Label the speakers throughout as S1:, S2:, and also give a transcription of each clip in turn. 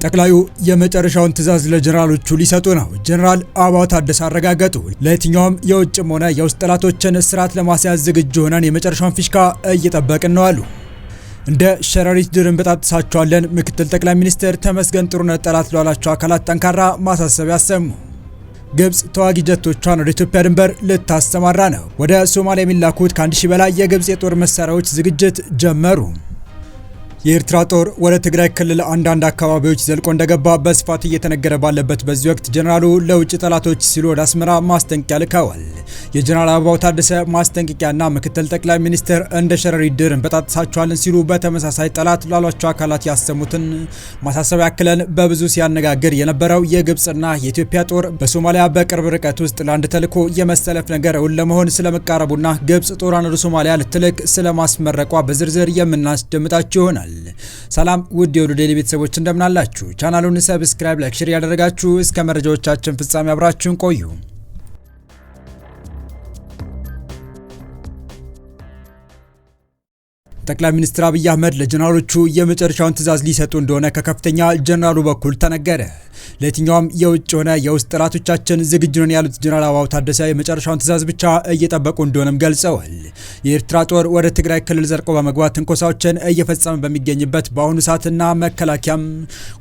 S1: ጠቅላዩ የመጨረሻውን ትዕዛዝ ለጀነራሎቹ ሊሰጡ ነው። ጀነራል አበባው ታደሰ አረጋገጡ። ለየትኛውም የውጭም ሆነ የውስጥ ጠላቶችን ስርዓት ለማስያዝ ዝግጁ ሆነን የመጨረሻውን ፊሽካ እየጠበቅን ነው አሉ። እንደ ሸረሪት ድር እንበጣጥሳቸዋለን። ምክትል ጠቅላይ ሚኒስትር ተመስገን ጥሩነህ ጠላት ላሏቸው አካላት ጠንካራ ማሳሰቢያ አሰሙ። ግብጽ ተዋጊ ጀቶቿን ወደ ኢትዮጵያ ድንበር ልታሰማራ ነው። ወደ ሶማሊያ የሚላኩት ከ1000 በላይ የግብጽ የጦር መሳሪያዎች ዝግጅት ጀመሩ። የኤርትራ ጦር ወደ ትግራይ ክልል አንዳንድ አካባቢዎች ዘልቆ እንደገባ በስፋት እየተነገረ ባለበት በዚህ ወቅት ጀነራሉ ለውጭ ጠላቶች ሲሉ ወደ አስመራ ማስጠንቀቂያ ልከዋል። የጀነራል አበባው ታደሰ ማስጠንቀቂያና ምክትል ጠቅላይ ሚኒስትር እንደ ሸረሪት ድር እንበጣጥሳቸዋለን ሲሉ በተመሳሳይ ጠላት ላሏቸው አካላት ያሰሙትን ማሳሰቢያ አክለን በብዙ ሲያነጋግር የነበረው የግብጽና የኢትዮጵያ ጦር በሶማሊያ በቅርብ ርቀት ውስጥ ለአንድ ተልዕኮ የመሰለፍ ነገር እውን ለመሆን ስለመቃረቡና ግብጽ ጦሯን ወደ ሶማሊያ ልትልክ ስለማስመረቋ በዝርዝር የምናስደምጣችሁ ይሆናል። ሰላም ውድ የወሎ ዴይሊ ቤተሰቦች እንደምናላችሁ፣ ቻናሉን ሰብስክራይብ፣ ላይክ፣ ሼር ያደረጋችሁ እስከ መረጃዎቻችን ፍጻሜ አብራችሁን ቆዩ። ጠቅላይ ሚኒስትር አብይ አህመድ ለጀነራሎቹ የመጨረሻውን ትዕዛዝ ሊሰጡ እንደሆነ ከከፍተኛ ጀነራሉ በኩል ተነገረ። ለየትኛውም የውጭ ሆነ የውስጥ ጠላቶቻችን ዝግጁ ነን ያሉት ጀነራል አበባው ታደሰ የመጨረሻውን ትዕዛዝ ብቻ እየጠበቁ እንደሆነም ገልጸዋል። የኤርትራ ጦር ወደ ትግራይ ክልል ዘልቆ በመግባት ትንኮሳዎችን እየፈጸመ በሚገኝበት በአሁኑ ሰዓትና መከላከያም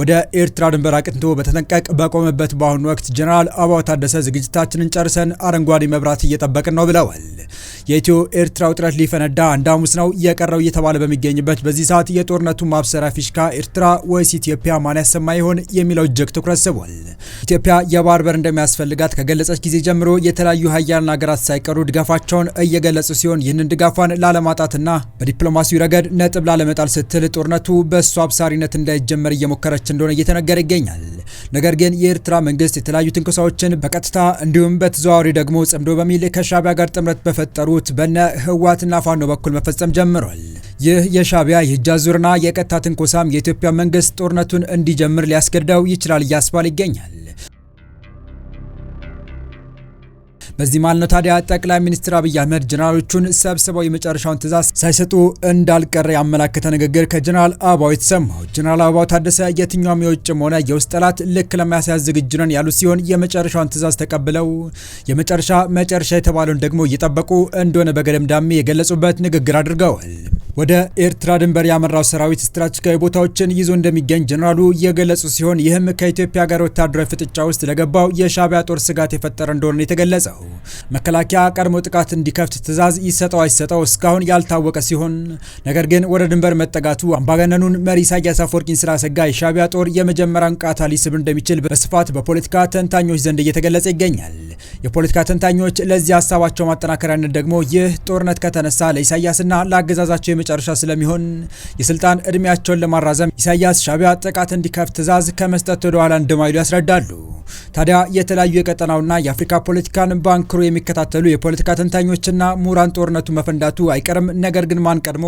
S1: ወደ ኤርትራ ድንበር አቅንቶ በተጠንቀቅ በቆመበት በአሁኑ ወቅት ጀነራል አበባው ታደሰ ዝግጅታችንን ጨርሰን አረንጓዴ መብራት እየጠበቅን ነው ብለዋል። የኢትዮ ኤርትራ ውጥረት ሊፈነዳ አንድ ሐሙስ ነው የቀረው እየተባለ በሚገኝበት በዚህ ሰዓት የጦርነቱ ማብሰሪያ ፊሽካ ኤርትራ ወይስ ኢትዮጵያ ማን ያሰማ ይሆን የሚለው እጅግ ትኩረት ስቧል። ኢትዮጵያ የባህር በር እንደሚያስፈልጋት ከገለጸች ጊዜ ጀምሮ የተለያዩ ሀያላን ሀገራት ሳይቀሩ ድጋፋቸውን እየገለጹ ሲሆን ይህንን ድጋፏን ላለማጣትና በዲፕሎማሲው ረገድ ነጥብ ላለመጣል ስትል ጦርነቱ በእሷ አብሳሪነት እንዳይጀመር እየሞከረች እንደሆነ እየተነገረ ይገኛል። ነገር ግን የኤርትራ መንግስት የተለያዩ ትንኮሳዎችን በቀጥታ እንዲሁም በተዘዋዋሪ ደግሞ ጽምዶ በሚል ከሻዕቢያ ጋር ጥምረት በፈጠሩት በነ ህወሓትና ፋኖ በኩል መፈጸም ጀምሯል። ይህ የሻዕቢያ የእጅ አዙርና የቀጥታ ትንኮሳም የኢትዮጵያ መንግስት ጦርነቱን እንዲጀምር ሊያስገድደው ይችላል እያስባለ ይገኛል። በዚህ ማለት ነው ታዲያ ጠቅላይ ሚኒስትር አብይ አህመድ ጀነራሎቹን ሰብስበው የመጨረሻውን ትዕዛዝ ሳይሰጡ እንዳልቀረ ያመላከተ ንግግር ከጀነራል አበባው የተሰማው። ጀነራል አበባው ታደሰ የትኛውም የውጭም ሆነ የውስጥ ጠላት ልክ ለማስያዝ ዝግጁ ነን ያሉ ሲሆን የመጨረሻውን ትዕዛዝ ተቀብለው መጨረሻ የተባለውን ደግሞ እየጠበቁ እንደሆነ በገደምዳሜ የገለጹበት ንግግር አድርገዋል። ወደ ኤርትራ ድንበር ያመራው ሰራዊት ስትራቴጂካዊ ቦታዎችን ይዞ እንደሚገኝ ጀነራሉ የገለጹ ሲሆን ይህም ከኢትዮጵያ ጋር ወታደራዊ ፍጥጫ ውስጥ ለገባው የሻዕቢያ ጦር ስጋት የፈጠረ እንደሆነ የተገለጸው። መከላከያ ቀድሞ ጥቃት እንዲከፍት ትዕዛዝ ይሰጠው አይሰጠው እስካሁን ያልታወቀ ሲሆን ነገር ግን ወደ ድንበር መጠጋቱ አምባገነኑን መሪ ኢሳያስ አፈወርቂን ስላሰጋ የሻዕቢያ ጦር የመጀመሪያውን ቃታ ሊስብ እንደሚችል በስፋት በፖለቲካ ተንታኞች ዘንድ እየተገለጸ ይገኛል። የፖለቲካ ተንታኞች ለዚህ ሀሳባቸው ማጠናከሪያነት ደግሞ ይህ ጦርነት ከተነሳ ለኢሳያስና ለአገዛዛቸው መጨረሻ ስለሚሆን የስልጣን እድሜያቸውን ለማራዘም ኢሳያስ ሻዕቢያ ጥቃት እንዲከፍት ትዕዛዝ ከመስጠት ወደ ኋላ እንደማይሉ ያስረዳሉ። ታዲያ የተለያዩ የቀጠናውና የአፍሪካ ፖለቲካን ባንክሮ የሚከታተሉ የፖለቲካ ተንታኞችና ምሁራን ጦርነቱ መፈንዳቱ አይቀርም፣ ነገር ግን ማን ቀድሞ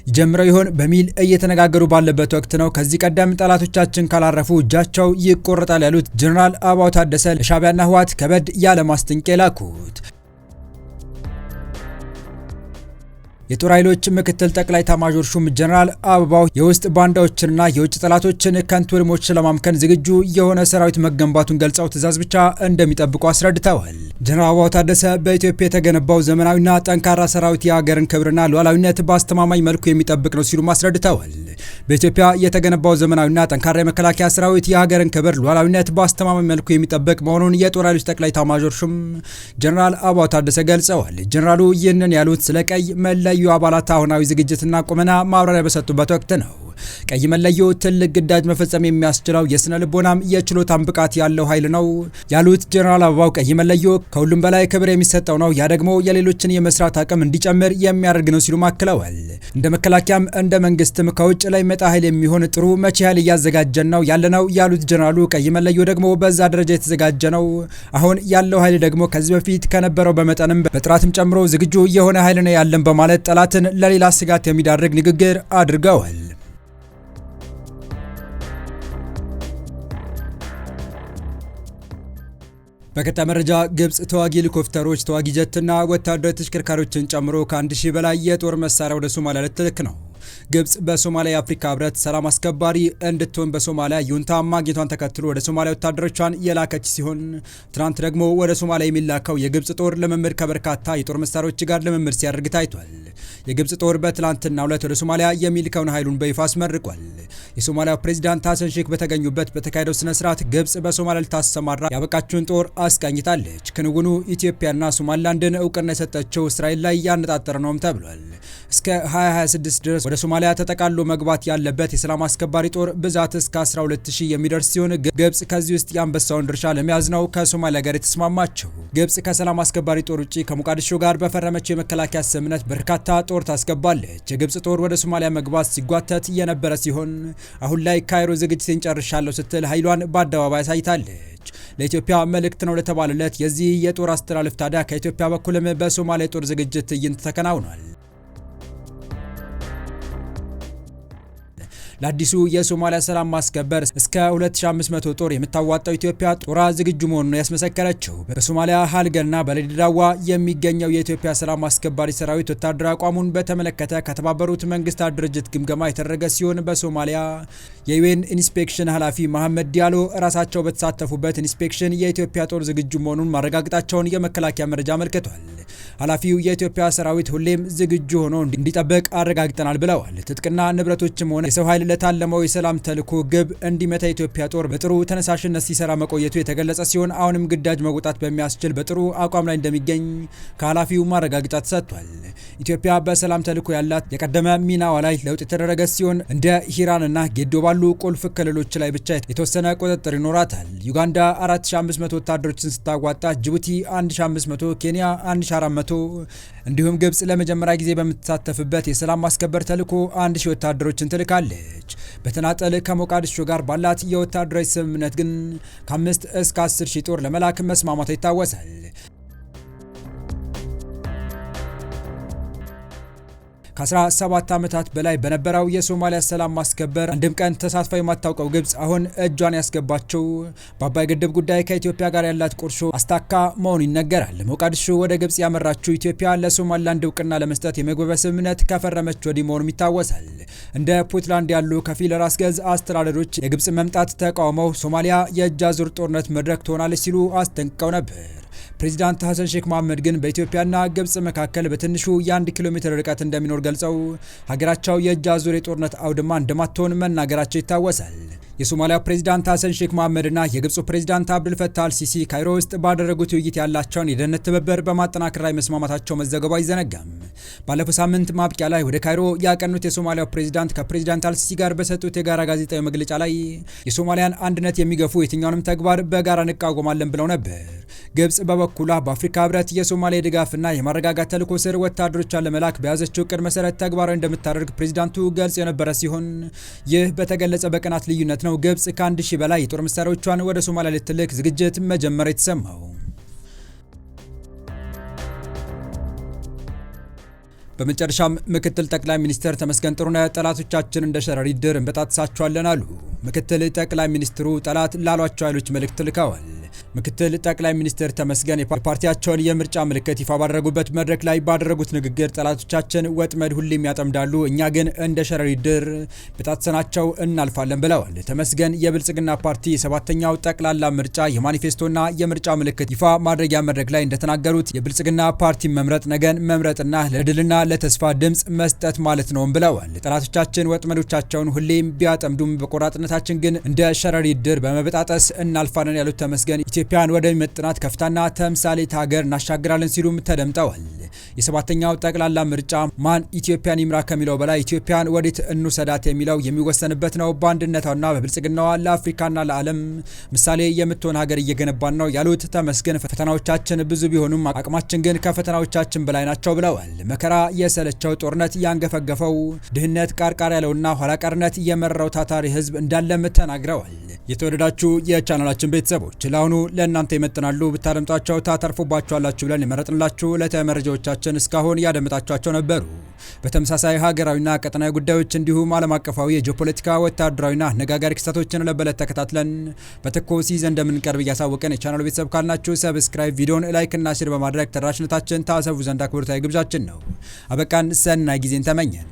S1: ይጀምረው ይሆን በሚል እየተነጋገሩ ባለበት ወቅት ነው ከዚህ ቀደም ጠላቶቻችን ካላረፉ እጃቸው ይቆረጣል ያሉት ጀነራል አበባው ታደሰ ለሻዕቢያና ህወሓት ከበድ ያለ ማስጠንቀቂያ ላኩት። የጦር ኃይሎች ምክትል ጠቅላይ ኤታማዦር ሹም ጀነራል አበባው የውስጥ ባንዳዎችንና የውጭ ጠላቶችን ከንቱ ህልሞች ለማምከን ዝግጁ የሆነ ሰራዊት መገንባቱን ገልጸው ትዕዛዝ ብቻ እንደሚጠብቁ አስረድተዋል። ጀነራል አበባው ታደሰ በኢትዮጵያ የተገነባው ዘመናዊና ጠንካራ ሰራዊት የሀገርን ክብርና ሉዓላዊነት በአስተማማኝ መልኩ የሚጠብቅ ነው ሲሉም አስረድተዋል። በኢትዮጵያ የተገነባው ዘመናዊና ጠንካራ የመከላከያ ሰራዊት የሀገርን ክብር፣ ሉዓላዊነት በአስተማማኝ መልኩ የሚጠብቅ መሆኑን የጦር ኃይሎች ጠቅላይ ኤታማዦር ሹም ጀነራል አበባው ታደሰ ገልጸዋል። ጀነራሉ ይህንን ያሉት ስለ ቀይ መለዮ አባላት አሁናዊ ዝግጅትና ቁመና ማብራሪያ በሰጡበት ወቅት ነው። ቀይ መለዮ ትልቅ ግዳጅ መፈጸም የሚያስችለው የስነ ልቦናም የችሎታም ብቃት ያለው ኃይል ነው ያሉት ጀነራል አበባው ቀይ መለዮ ከሁሉም በላይ ክብር የሚሰጠው ነው፣ ያ ደግሞ የሌሎችን የመስራት አቅም እንዲጨምር የሚያደርግ ነው ሲሉ አክለዋል። እንደ መከላከያም እንደ መንግስትም ከውጭ ላይ መጣ ኃይል የሚሆን ጥሩ መቼ ኃይል እያዘጋጀን ነው ያለነው ያሉት ጀነራሉ ቀይ መለዮ ደግሞ በዛ ደረጃ የተዘጋጀ ነው። አሁን ያለው ኃይል ደግሞ ከዚህ በፊት ከነበረው በመጠንም በጥራትም ጨምሮ ዝግጁ የሆነ ኃይል ነው ያለን በማለት ጠላትን ለሌላ ስጋት የሚዳርግ ንግግር አድርገዋል። በቀጣይ መረጃ ግብጽ ተዋጊ ሄሊኮፕተሮች፣ ተዋጊ ጀትና ወታደራዊ ተሽከርካሪዎችን ጨምሮ ከ1000 በላይ የጦር መሳሪያ ወደ ሶማሊያ ልትልክ ነው። ግብጽ በሶማሊያ የአፍሪካ ህብረት ሰላም አስከባሪ እንድትሆን በሶማሊያ ዩንታ ማግኘቷን ተከትሎ ወደ ሶማሊያ ወታደሮቿን የላከች ሲሆን ትናንት ደግሞ ወደ ሶማሊያ የሚላከው የግብጽ ጦር ልምምድ ከበርካታ የጦር መሳሪያዎች ጋር ልምምድ ሲያደርግ ታይቷል። የግብጽ ጦር በትላንትናው ዕለት ወደ ሶማሊያ የሚልከውን ኃይሉን በይፋ አስመርቋል። የሶማሊያው ፕሬዝዳንት ሐሰን ሼክ በተገኙበት በተካሄደው ስነ ስርዓት ግብጽ በሶማሊያ ልታሰማራ ያበቃችውን ጦር አስቃኝታለች። ክንውኑ ኢትዮጵያና ሶማሊላንድን እውቅና የሰጠችው እስራኤል ላይ ያነጣጠረ ነውም ተብሏል። እስከ 2026 ድረስ ወደ ሶማሊያ ተጠቃሎ መግባት ያለበት የሰላም አስከባሪ ጦር ብዛት እስከ 12000 የሚደርስ ሲሆን ግብጽ ከዚህ ውስጥ የአንበሳውን ድርሻ ለመያዝ ነው ከሶማሊያ ጋር የተስማማቸው። ግብጽ ከሰላም አስከባሪ ጦር ውጪ ከሞቃዲሾ ጋር በፈረመችው የመከላከያ ስምምነት በርካታ ጦር ታስገባለች። የግብጽ ጦር ወደ ሶማሊያ መግባት ሲጓተት የነበረ ሲሆን አሁን ላይ ካይሮ ዝግጅቴን ጨርሻለሁ ስትል ኃይሏን በአደባባይ አሳይታለች። ለኢትዮጵያ መልእክት ነው ለተባለለት የዚህ የጦር አስተላለፍ ታዲያ ከኢትዮጵያ በኩልም በሶማሊያ የጦር ዝግጅት ትዕይንት ተከናውኗል። ለአዲሱ የሶማሊያ ሰላም ማስከበር እስከ 2500 ጦር የምታዋጣው ኢትዮጵያ ጦሯ ዝግጁ መሆኑን ያስመሰከረችው በሶማሊያ ሀልገና በሌዳዋ የሚገኘው የኢትዮጵያ ሰላም አስከባሪ ሰራዊት ወታደራዊ አቋሙን በተመለከተ ከተባበሩት መንግስታት ድርጅት ግምገማ የተደረገ ሲሆን በሶማሊያ የዩኤን ኢንስፔክሽን ኃላፊ መሐመድ ዲያሎ ራሳቸው በተሳተፉበት ኢንስፔክሽን የኢትዮጵያ ጦር ዝግጁ መሆኑን ማረጋገጣቸውን የመከላከያ መረጃ አመልክቷል። ኃላፊው የኢትዮጵያ ሰራዊት ሁሌም ዝግጁ ሆኖ እንዲጠበቅ አረጋግጠናል ብለዋል። ትጥቅና ንብረቶችም ሆነ የሰው ኃይል ለታለመው የሰላም ተልዕኮ ግብ እንዲመታ የኢትዮጵያ ጦር በጥሩ ተነሳሽነት ሲሰራ መቆየቱ የተገለጸ ሲሆን አሁንም ግዳጅ መውጣት በሚያስችል በጥሩ አቋም ላይ እንደሚገኝ ከኃላፊው ማረጋገጫ ተሰጥቷል። ኢትዮጵያ በሰላም ተልዕኮ ያላት የቀደመ ሚናዋ ላይ ለውጥ የተደረገ ሲሆን እንደ ሂራንና ጌዶ ባሉ ቁልፍ ክልሎች ላይ ብቻ የተወሰነ ቁጥጥር ይኖራታል። ዩጋንዳ 4500 ወታደሮችን ስታዋጣ ጅቡቲ 1500፣ ኬንያ 1400 እንዲሁም ግብጽ ለመጀመሪያ ጊዜ በምትሳተፍበት የሰላም ማስከበር ተልዕኮ 1000 ወታደሮችን ትልካለች። በተናጠል ከሞቃዲሾ ጋር ባላት የወታደራዊ ስምምነት ግን ከ5 እስከ 10 ሺህ ጦር ለመላክ መስማማቷ ይታወሳል። ከ17 ዓመታት በላይ በነበረው የሶማሊያ ሰላም ማስከበር አንድም ቀን ተሳትፋ የማታውቀው ግብጽ አሁን እጇን ያስገባቸው በአባይ ግድብ ጉዳይ ከኢትዮጵያ ጋር ያላት ቁርሾ አስታካ መሆኑ ይነገራል። ሞቃዲሾ ወደ ግብጽ ያመራችው ኢትዮጵያ ለሶማሊላንድ እውቅና ለመስጠት የመግባቢያ ስምምነት ከፈረመች ወዲህ መሆኑም ይታወሳል። እንደ ፑንትላንድ ያሉ ከፊል ራስ ገዝ አስተዳደሮች የግብጽ መምጣት ተቃውመው ሶማሊያ የእጅ አዙር ጦርነት መድረክ ትሆናለች ሲሉ አስጠንቅቀው ነበር። ፕሬዚዳንት ሐሰን ሼክ መሐመድ ግን በኢትዮጵያና ግብጽ መካከል በትንሹ የ1 ኪሎ ሜትር ርቀት እንደሚኖር ገልጸው ሀገራቸው የእጅ አዙር የጦርነት አውድማ እንደማትሆን መናገራቸው ይታወሳል። የሶማሊያ ፕሬዚዳንት ሐሰን ሼክ መሐመድና የግብፁ ፕሬዚዳንት አብዱል ፈታህ አልሲሲ ካይሮ ውስጥ ባደረጉት ውይይት ያላቸውን የደህንነት ትብብር በማጠናከር ላይ መስማማታቸው መዘገቡ አይዘነጋም። ባለፈው ሳምንት ማብቂያ ላይ ወደ ካይሮ ያቀኑት የሶማሊያው ፕሬዚዳንት ከፕሬዚዳንት አልሲሲ ጋር በሰጡት የጋራ ጋዜጣዊ መግለጫ ላይ የሶማሊያን አንድነት የሚገፉ የትኛውንም ተግባር በጋራ እንቃወማለን ብለው ነበር። ግብጽ በበኩሏ በአፍሪካ ህብረት የሶማሊያ ድጋፍና የማረጋጋት ተልዕኮ ስር ወታደሮቿን ለመላክ በያዘችው እቅድ መሰረት ተግባራዊ እንደምታደርግ ፕሬዚዳንቱ ገልጽ የነበረ ሲሆን ይህ በተገለጸ በቀናት ልዩነት ነው ግብጽ ከ1000 በላይ የጦር መሳሪያዎቿን ወደ ሶማሊያ ልትልክ ዝግጅት መጀመር የተሰማው። በመጨረሻም ምክትል ጠቅላይ ሚኒስትር ተመስገን ጥሩነህ ጠላቶቻችን እንደ ሸረሪት ድር እንበጣጥሳቸዋለን አሉ። ምክትል ጠቅላይ ሚኒስትሩ ጠላት ላሏቸው ኃይሎች መልእክት ልከዋል። ምክትል ጠቅላይ ሚኒስትር ተመስገን የፓርቲያቸውን የምርጫ ምልክት ይፋ ባደረጉበት መድረክ ላይ ባደረጉት ንግግር ጠላቶቻችን ወጥመድ ሁሌም ያጠምዳሉ፣ እኛ ግን እንደ ሸረሪት ድር በጣጥሰናቸው እናልፋለን ብለዋል። ተመስገን የብልጽግና ፓርቲ የሰባተኛው ጠቅላላ ምርጫ የማኒፌስቶና የምርጫ ምልክት ይፋ ማድረጊያ መድረክ ላይ እንደተናገሩት የብልጽግና ፓርቲ መምረጥ ነገን መምረጥና ለድልና ለተስፋ ድምጽ መስጠት ማለት ነው ብለዋል። ጠላቶቻችን ወጥመዶቻቸውን ሁሌም ቢያጠምዱም በቆራጥነታችን ግን እንደ ሸረሪት ድር በመበጣጠስ እናልፋለን ያሉት ተመስገን ኢትዮጵያን ወደሚመጥናት ከፍታና ተምሳሌት ሀገር እናሻግራለን ሲሉም ተደምጠዋል። የሰባተኛው ጠቅላላ ምርጫ ማን ኢትዮጵያን ይምራ ከሚለው በላይ ኢትዮጵያን ወዴት እንውሰዳት የሚለው የሚወሰንበት ነው። በአንድነቷና በብልጽግናዋ ለአፍሪካና ለዓለም ምሳሌ የምትሆን ሀገር እየገነባን ነው ያሉት ተመስገን ፈተናዎቻችን ብዙ ቢሆኑም አቅማችን ግን ከፈተናዎቻችን በላይ ናቸው ብለዋል። መከራ የሰለቸው ጦርነት ያንገፈገፈው ድህነት ቃርቃር ያለውና ኋላቀርነት የመረረው ታታሪ ህዝብ እንዳለም ተናግረዋል። የተወደዳችሁ የቻናላችን ቤተሰቦች ለአሁኑ ለእናንተ ይመጥናሉ ብታደምጧቸው ታተርፉባቸዋላችሁ ብለን የመረጥንላችሁ ዕለታዊ መረጃዎቻችን እስካሁን ያደመጣችኋቸው ነበሩ። በተመሳሳይ ሀገራዊና ቀጠናዊ ጉዳዮች እንዲሁም ዓለም አቀፋዊ የጂኦፖለቲካ ወታደራዊና አነጋጋሪ ክስተቶችን ለበለት ተከታትለን በትኩስ ይዘን እንደምንቀርብ እያሳወቀን የቻናሉ ቤተሰብ ካልናችሁ ሰብስክራይብ፣ ቪዲዮን ላይክ እና ሼር በማድረግ ተደራሽነታችን ታሰፉ ዘንድ አክብሮታዊ ግብዣችን ነው። አበቃን። ሰናይ ጊዜን ተመኘን።